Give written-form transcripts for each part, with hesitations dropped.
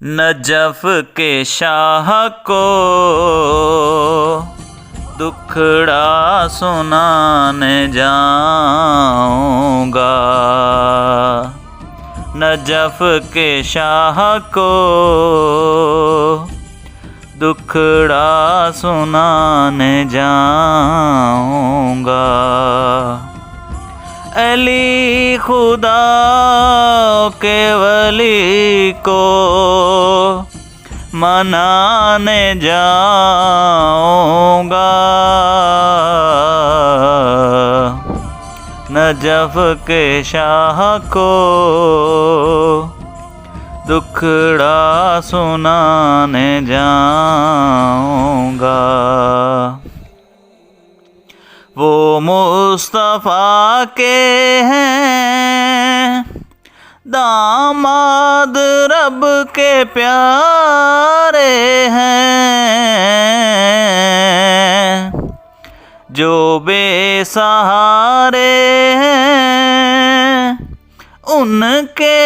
Najaf के शाह को दुखड़ा सुनाने जाऊंगा। नजफ के शाह को दुखड़ा सुनाने जाऊंगा। अली खुदा के वली को मनाने जाऊंगा। नजफ के शाह को दुखड़ा सुनाने जाऊंगा। वो मुस्तफ़ा के हैं दामाद, रब के प्यारे हैं। जो बेसहारे हैं उनके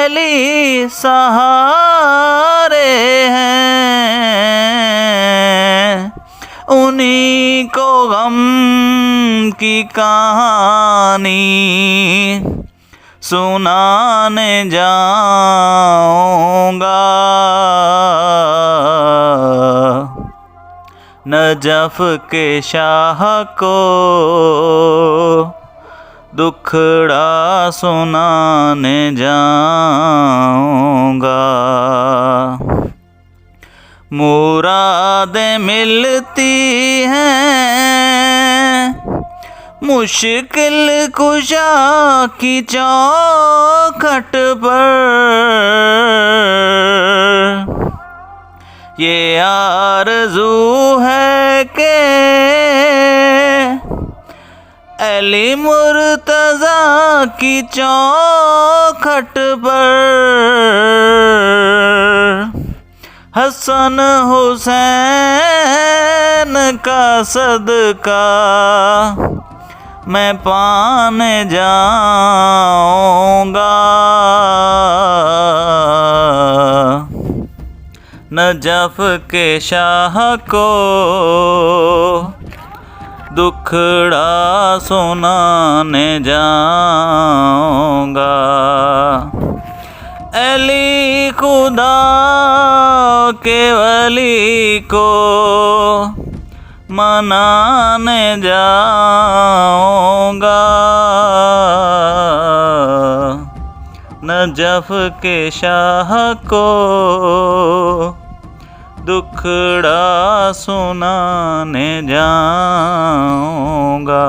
अली सहारे हैं। उन्हीं को गम की कहानी सुनाने जाऊंगा। नजफ के शाह को दुखड़ा सुनाने जाऊंगा। मुरादें मिलती हैं मुश्किल कुशा की चौखट पर। ये आरज़ू है कि अली मुर्तज़ा की चौखट पर हसन हुसैन का सदका मैं पाने जाऊंगा। नजफ के शाह को दुखड़ा सुनाने जाऊंगा। अली खुदा के वली को मनाने जाऊंगा। नजफ के शाह को दुखड़ा सुनाने जाऊंगा।